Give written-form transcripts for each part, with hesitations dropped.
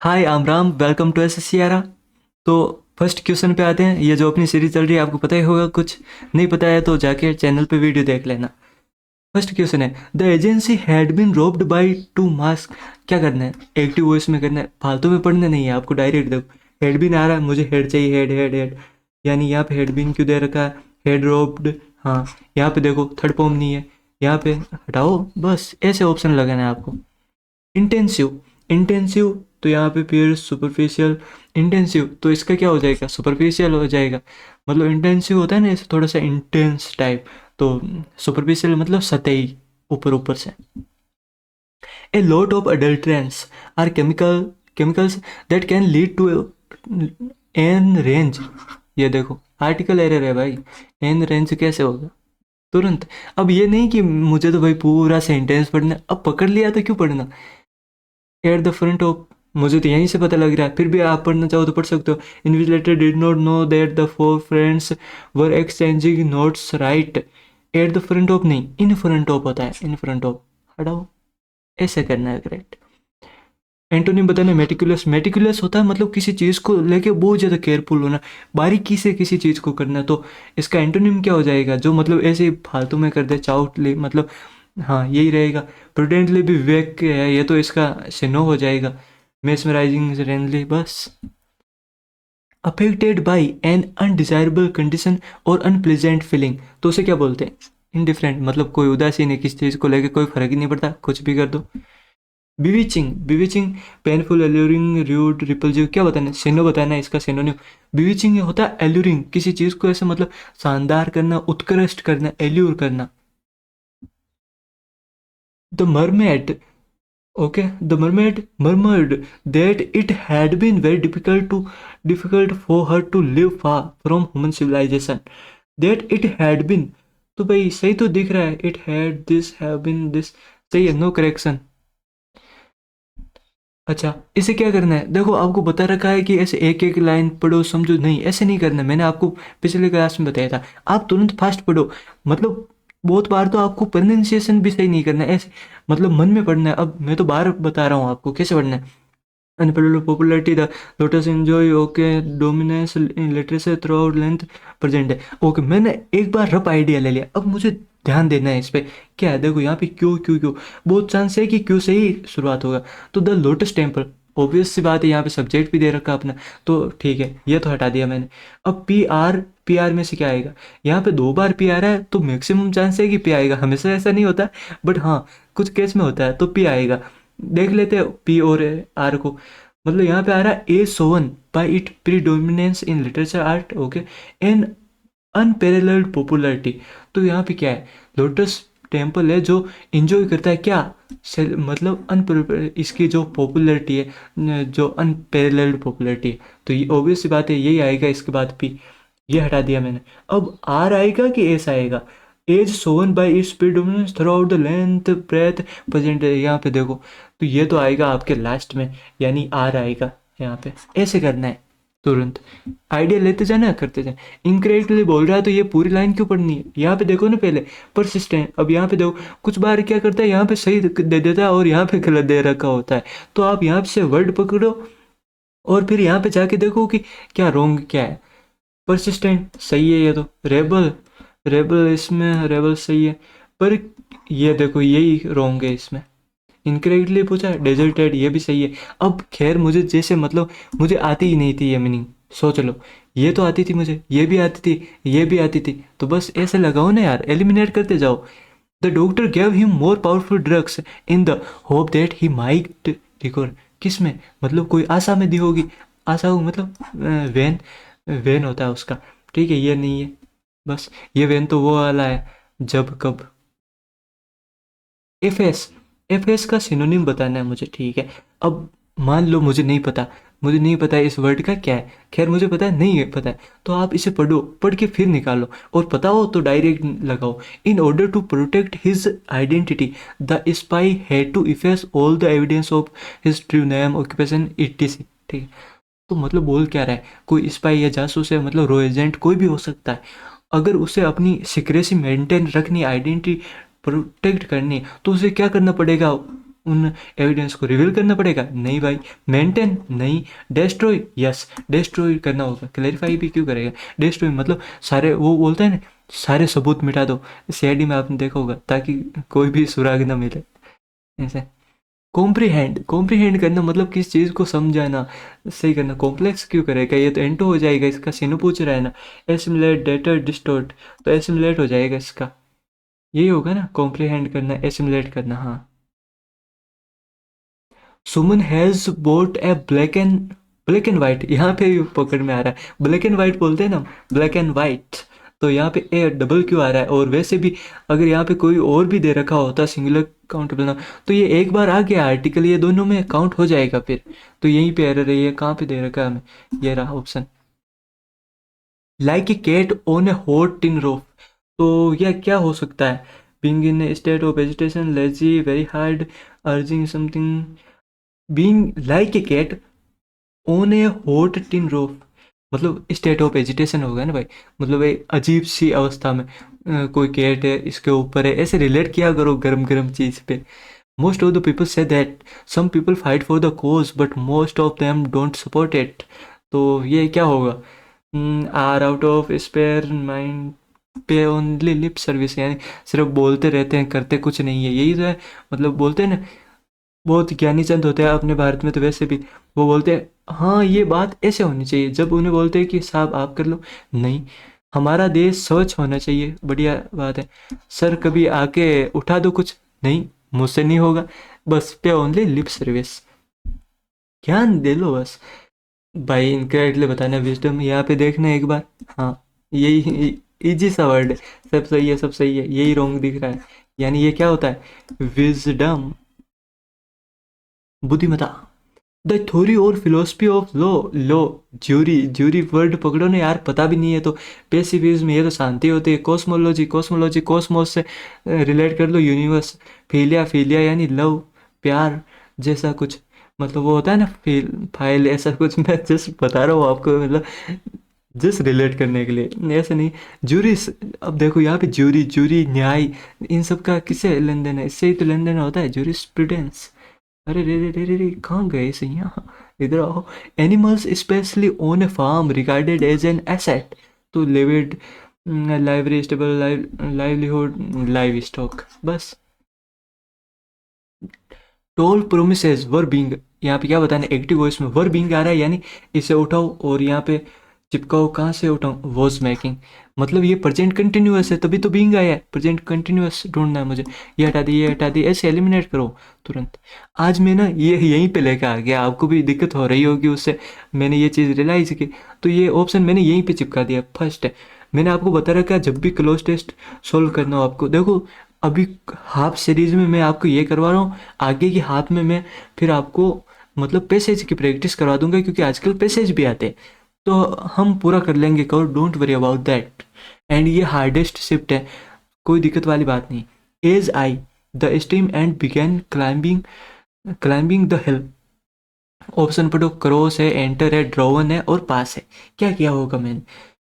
Hi आमराम, welcome to एसएससीआरा। तो first question पे आते हैं। ये जो अपनी सीरीज चल रही है आपको पता ही होगा, कुछ नहीं पता है तो जाके चैनल पे वीडियो देख लेना। फर्स्ट क्वेश्चन है, the agency had been robbed by two mask. क्या करना है? एक्टिव वॉइस में करना है, फालतू में पढ़ना नहीं है आपको। डायरेक्ट देखो, हेड बीन आ रहा है, मुझे हेड चाहिए, हेड हेड हेड। यानी यहाँ पे हेड बीन क्यों दे रखा है? Head robed. हाँ, यहाँ पे देखो थर्ड फॉर्म नहीं है, यहाँ पे हटाओ। बस ऐसे ऑप्शन लगाना है आपको। इंटेंसिव, इंटेंसिव तो यहाँ पे फिर सुपरफिशियल। इंटेंसिव तो इसका क्या हो जाएगा? सुपरफिशियल हो जाएगा। मतलब इंटेंसिव होता है ना ऐसे थोड़ा सा इंटेंस टाइप, तो सुपरफिशियल मतलब सतही, ऊपर ऊपर से। A lot of adulterants are chemicals that can lead to an range. ये देखो आर्टिकल एरर है भाई, एन रेंज कैसे होगा तुरंत? अब ये नहीं कि मुझे तो भाई पूरा सेंटेंस पढ़ना है, अब पकड़ लिया तो क्यों पढ़ना? एट द फ्रंट ऑफ, मुझे तो यहीं से पता लग रहा है, फिर भी आप पढ़ना चाहो तो पढ़ सकते हो। Invigilator did not know that the four friends were exchanging notes right. At the front of नहीं, इन फ्रंट ऑफ होता है, इन फ्रंट ऑफ। हटाओ, ऐसे करना है, करेक्ट। एंटोनिम बताना, मेटिकुलस। मेटिकुलस होता है मतलब किसी चीज़ को लेके बहुत ज़्यादा केयरफुल होना, बारीकी से किसी चीज़ को करना। तो इसका एंटोनिम क्या हो जाएगा? जो मतलब ऐसे ही फालतू में कर दे, चाउटली, मतलब हाँ यही रहेगा। प्रुडेंटली भी विवेक के है, ये तो इसका सिनो हो जाएगा। मेस्मराइजिंग, सेरेनली, बस। Affected by an undesirable condition और अनप्लेजेंट फीलिंग, तो उसे क्या बोलते हैं? इनडिफरेंट, मतलब कोई उदासीन है किसी चीज़ को लेके, कोई फर्क ही नहीं पड़ता, कुछ भी कर दो। बिविचिंग, बिविचिंग पेनफुल, एल्यूरिंग, रूड, रिपल्सिव, क्या बताना है? सिनो बताना है इसका सिनोनिम। बिविचिंग होता है एल्यूरिंग, किसी चीज़ को ऐसे मतलब शानदार करना, उत्कृष्ट करना, एल्यूर करना। The mermaid, okay, the mermaid murmured that it had been very difficult for her to live far from human civilization. That it had been, तो भाई सही तो दिख रहा है, it had this, have been this, सही है, नो करेक्शन। अच्छा, इसे क्या करना है? देखो आपको बता रखा है कि ऐसे एक एक लाइन पढ़ो समझो, नहीं ऐसे नहीं करना। मैंने आपको पिछले क्लास में बताया था, आप तुरंत फास्ट पढ़ो। मतलब बहुत बार तो आपको प्रोनाउंसिएशन भी सही नहीं करना है, ऐसे मतलब मन में पढ़ना है। अब मैं तो बार बता रहा हूँ आपको कैसे पढ़ना है। Unparalleled popularity, the lotus enjoy, okay, dominance in literature throughout length present है। ओके, मैंने एक बार रफ आइडिया ले लिया, अब मुझे ध्यान देना है इस पे। क्या है देखो यहाँ पे, क्यों क्यों क्यों, बहुत चांस है कि क्यों से ही शुरुआत होगा। तो द लोटस टेम्पल, ऑब्वियस सी बात है, यहाँ पे सब्जेक्ट भी दे रखा अपना, तो ठीक है, ये तो हटा दिया मैंने। अब पी आर में से क्या आएगा? यहाँ पे दो बार पी आ रहा है तो मैक्सिमम चांस है कि पी आएगा, हमेशा ऐसा नहीं होता, बट हाँ कुछ केस में होता है, तो पी आएगा। देख लेते हैं पी और आर को। मतलब यहाँ पे आ रहा है a sown by it predominance in literature art, okay, an unparalleled popularity. तो यहाँ पे क्या है? लोटस टेम्पल है जो इंजॉय करता है क्या? मतलब अन, इसकी जो पॉपुलरिटी है, जो अनपेरेलल्ड पॉपुलरिटी है, तो ये ऑब्वियस सी बात है, यही आएगा इसके बाद पी। ये हटा दिया मैंने। अब आर आएगा कि एस आएगा? As sown by its predominance throughout the length breadth present, यहाँ पे देखो, तो ये तो आएगा आपके लास्ट में, यानी आर आएगा यहाँ पे। ऐसे करना है तुरंत, आइडिया लेते जाना, करते जाए। इनकरेक्टली बोल रहा है तो ये पूरी लाइन क्यों पढ़नी है? यहाँ पे देखो ना पहले, परसिस्टेंट। अब यहाँ पे देखो, कुछ बार क्या करता है, यहाँ पे सही दे देता है और यहाँ पे गलत दे रखा होता है। तो आप यहाँ से वर्ड पकड़ो और फिर यहाँ पे जाके देखो कि क्या रॉन्ग क्या है। परसिस्टेंट सही है, ये तो। रेबल, रेबल इसमें रेबल सही है, पर ये देखो यही रॉन्ग है इसमें। इनकरेक्टली पूछा, डेजर्टेड, ये भी सही है। अब खैर मुझे जैसे मतलब मुझे आती ही नहीं थी ये मीनिंग, सोच लो। ये तो आती थी मुझे, ये भी आती थी, ये भी आती थी, तो बस ऐसे लगाओ ना यार, एलिमिनेट करते जाओ। The doctor gave him more powerful drugs in the hope that he might recover. किस में? मतलब कोई आशा में दी होगी। आशा हो मतलब वेन, वेन होता है उसका, ठीक है, ये नहीं है। बस ये वेन तो वो वाला है, जब कब। एफ एस, एफ एस का सिनोनिम बताना है मुझे, ठीक है। अब मान लो मुझे नहीं पता, मुझे नहीं पता है इस वर्ड का क्या है, खैर मुझे पता है नहीं है पता है, तो आप इसे पढ़ो, पढ़ के फिर निकालो, और पता हो तो डायरेक्ट लगाओ। In order to protect his identity the spy had to efface all the evidence of his true name, occupation, etc, ठीक है। तो मतलब बोल क्या रहा है? कोई स्पाई या जासूस है, मतलब रो एजेंट कोई भी हो सकता है, अगर उसे अपनी सिक्रेसी मेंटेन रखनी, आइडेंटिटी प्रोटेक्ट करनी, तो उसे क्या करना पड़ेगा? उन एविडेंस को रिवील करना पड़ेगा? नहीं भाई। मेंटेन? नहीं। डिस्ट्रॉय? यस, डिस्ट्रॉय करना होगा। क्लैरिफाई भी क्यों करेगा? डिस्ट्रॉय मतलब सारे, वो बोलते हैं ना, सारे सबूत मिटा दो। सीआईडी में आपने देखा होगा, ताकि कोई भी सुराग ना मिले, ऐसे। कॉम्प्रीहेंड? कॉम्प्रीहेंड करना मतलब किस चीज़ को समझाना, सही करना। कॉम्प्लेक्स क्यों करेगा? ये तो एंटो हो जाएगा इसका। सीनो पूछ रहा है ना, एसिमुलेट डेटा डिस्टोर्ट, तो एसिमुलेट हो जाएगा इसका। यही होगा ना, कॉम्प्रीहेंड करना, एसिमुलेट करना। हाँ। Suman has bought a black and white, यहाँ पे भी पकड़ में आ रहा है। ब्लैक एंड वाइट बोलते हैं ना, ब्लैक एंड वाइट, तो यहाँ पे ए डबल क्यों आ रहा है? और वैसे भी अगर यहाँ पे कोई और भी दे रखा होता सिंगुलर काउंटेबल ना, तो ये एक बार आ गया आर्टिकल, ये दोनों में काउंट हो जाएगा फिर। तो यहीं पे एरर है, ये कहाँ पे दे रखा है हमें? ये रहा option. Like a cat on a hot tin roof, तो यह क्या हो सकता है? Being in a state of agitation, lazy, very hard, urging something. Being like a cat on a hot tin roof, मतलब स्टेट ऑफ एजिटेशन होगा ना भाई, मतलब एक अजीब सी अवस्था में कोई कैट है इसके ऊपर है, ऐसे रिलेट किया करो गर्म गर्म चीज़ पे। Most of the people say that some people fight for the cause but most of them don't support it, तो ये क्या होगा? Are out of spare mind, pay only lip service, यानी सिर्फ बोलते रहते हैं, करते कुछ नहीं है, यही तो है। मतलब बोलते हैं ना, बहुत ज्ञानी चंद होते हैं अपने भारत में तो वैसे भी, वो बोलते हैं हाँ ये बात ऐसे होनी चाहिए, जब उन्हें बोलते हैं कि साहब आप कर लो, नहीं, हमारा देश स्वच्छ होना चाहिए, बढ़िया बात है, सर कभी आके उठा दो कुछ, नहीं, मुझसे नहीं होगा, बस पे ओनली लिप सर्विस, ज्ञान दे लो बस। भाई इनकरेक्टली बताना विजडम, यहाँ पे देखना एक बार। हाँ, यही इजी सा वर्ड है, सब सही है, सब सही है, यही रॉन्ग दिख रहा है, यानी ये क्या होता है? विजडम, बुद्धिमता। द थ्योरी और philosophy of law, law, jury, jury word पकड़ो ना यार, पता भी नहीं है तो। पेसिफिज्म, ये तो शांति होती है। कॉस्मोलॉजी, कॉस्मोलॉजी कॉस्मोस से रिलेट कर लो, यूनिवर्स। फिलिया, फिलिया यानी लव, प्यार जैसा कुछ, मतलब वो होता है ना फाइल, ऐसा कुछ। मैं जस्ट बता रहा हूँ आपको, मतलब जस्ट रिलेट करने के लिए, ऐसे नहीं। ज्यूरी, अब देखो यहाँ पे ज्यूरी, ज्यूरी न्याय, इन सब का किससे लेन देन है? इससे ही तो लेन देन होता है, ज्यूरिस्प्रूडेंस। अरे रे रे रे रे रे, कहाँ गए सैया, इधर आओ। Animals especially on a farm regarded as an asset, तो livid, livery, stable, livelihood, livestock, बस। टोल प्रोमिसेस वर बींग, यहाँ पे क्या बताना? एक्टिव वॉइस में वर बींग आ रहा है, यानी इसे उठाओ और यहाँ पे चिपकाओ। कहाँ से उठाऊँ? वॉज मेकिंग, मतलब ये प्रेजेंट कंटिन्यूअस है, तभी तो बींग आया है। प्रेजेंट कंटिन्यूअस ढूंढना है मुझे, ये हटा दी, ये हटा दी, ऐसे एलिमिनेट करो तुरंत। आज मैं ना ये यहीं पे लेकर आ गया, आपको भी दिक्कत हो रही होगी उससे, मैंने ये चीज़ रियलाइज़ की, तो ये ऑप्शन मैंने यहीं पे चिपका दिया फर्स्ट है। मैंने आपको बता रखा है, जब भी क्लोज टेस्ट सोल्व करना हो आपको, देखो अभी हाफ सीरीज में मैं आपको ये करवा रहा हूँ, आगे की हाफ में मैं फिर आपको मतलब पैसेज की प्रैक्टिस करवा दूंगा, क्योंकि आजकल पैसेज भी आते हैं, तो हम पूरा कर लेंगे cover, don't worry about that. And ये हार्डेस्ट शिफ्ट है, कोई दिक्कत वाली बात नहीं। As I the stream and began climbing the hill, option पढ़ो, क्रॉस है, एंटर है, ड्रॉवन है और पास है। क्या किया होगा मैंने?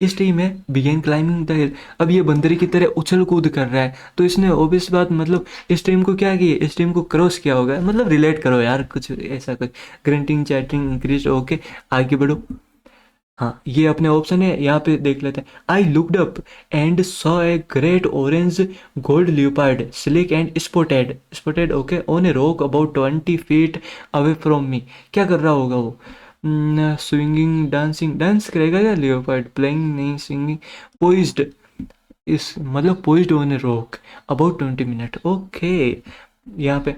इस टाइम में बिगेन क्लाइंबिंग द हिल, अब ये बंदरे की तरह उछल कूद कर रहा है, तो इसने ऑब्वियस बात मतलब इस टाइम को क्या किया? इस टाइम को क्रॉस किया होगा, मतलब रिलेट करो यार कुछ ऐसा, कुछ ग्रंटिंग, चैटिंग, इंक्रीज, ओके आगे बढ़ो। हाँ, ये अपने ऑप्शन है, यहाँ पे देख लेते हैं। I looked up and saw a great orange gold leopard, sleek and spotted, spotted okay, on a rock about 20 feet away from me. क्या कर रहा होगा वो? स्विंगिंग, डांसिंग, डांस करेगा क्या लियोपार्ड? प्लेइंग नहीं, स्विंगिंग, पोइज्ड, इस मतलब poised on a rock about 20 minutes, okay. यहाँ पे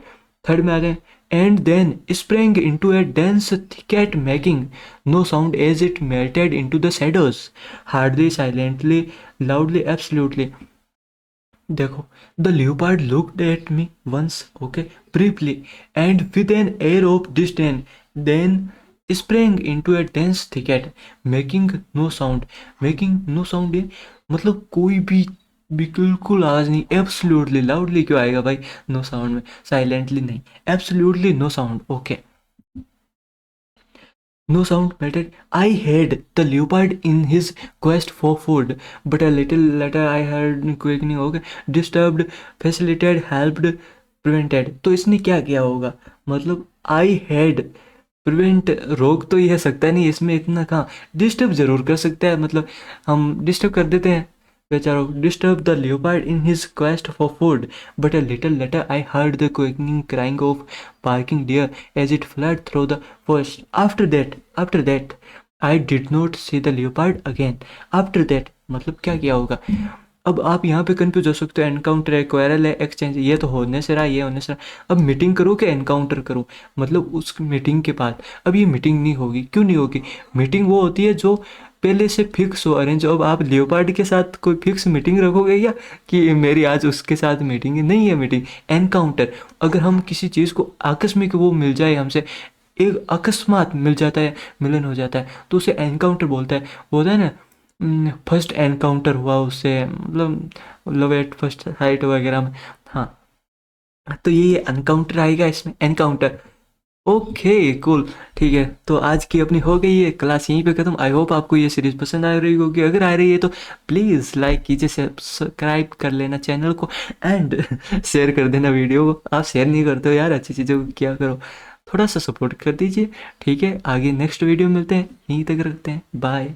थर्ड में आ जाए। And then spring into a dense thicket making no sound as it melted into the shadows, hardly, silently, loudly, absolutely. देखो, the leopard looked at me once, okay, briefly, and with an air of disdain, then sprang into a dense thicket making no sound, making no sound है मतलब कोई भी बिल्कुल आवाज नहीं, absolutely, loudly क्यों आएगा भाई नो साउंड में? साइलेंटली नहीं, absolutely no sound, okay. No sound mattered. I had the leopard in his quest for food, but a little later I heard quaking. Okay, disturbed, facilitated, helped. Prevented, तो इसने क्या किया होगा, मतलब I had prevent, रोक तो यह सकता नहीं इसमें, इतना कहाँ, डिस्टर्ब जरूर कर सकता है, मतलब हम डिस्टर्ब कर देते हैं बेचारों को, disturb the leopard in his quest for food, but a little later I heard the quaking crying of barking deer as it fled through the forest. After that, I did not see the leopard again. After that, मतलब क्या किया होगा। अब आप यहाँ पे confuse हो सकते हो, एनकाउंटर है, क्वेरल है, एक्सचेंज, ये तो होने से रहा, ये होने से रहा, अब मीटिंग करो कि एनकाउंटर करो, मतलब उस मीटिंग के बाद, अब ये मीटिंग नहीं होगी, क्यों नहीं होगी, मीटिंग वो होती है जो पहले से फिक्स हो अरेंज। अब आप लियोपार्ड के साथ कोई फिक्स मीटिंग रखोगे क्या, कि मेरी आज उसके साथ मीटिंग है, नहीं है मीटिंग, एनकाउंटर। अगर हम किसी चीज़ को आकस्मिक वो मिल जाए हमसे, एक अकस्मात मिल जाता है, मिलन हो जाता है, तो उसे एनकाउंटर बोलता है, वो होता है ना, फर्स्ट एनकाउंटर हुआ उससे, मतलब लव एट फर्स्ट साइट वगैरह में। हाँ, तो ये एनकाउंटर आएगा इसमें, एनकाउंटर। ओके कूल, ठीक है, तो आज की अपनी हो गई है क्लास यहीं पे खत्म। आई होप आपको ये सीरीज पसंद आ रही होगी, अगर आ रही है तो प्लीज़ लाइक कीजिए, सब्सक्राइब कर लेना चैनल को, एंड शेयर कर देना वीडियो को। आप शेयर नहीं करते हो यार, अच्छी चीज़ों को क्या करो, थोड़ा सा सपोर्ट कर दीजिए, ठीक है। आगे नेक्स्ट वीडियो मिलते हैं, यहीं तक रखते हैं, बाय।